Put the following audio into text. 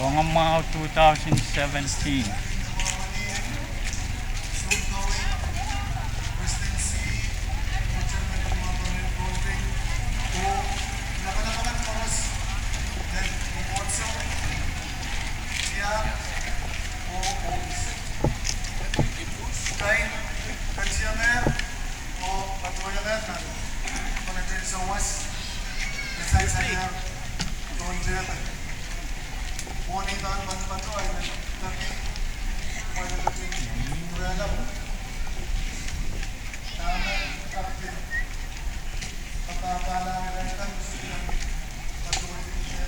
Rongamwahu 2017. Pensioner o patuloyan na konektrin sa was kasi saya doon dyan wanita ang bato ay nabi wala na din wala tama kapit papapala ang renta gusto niya patuloy din siya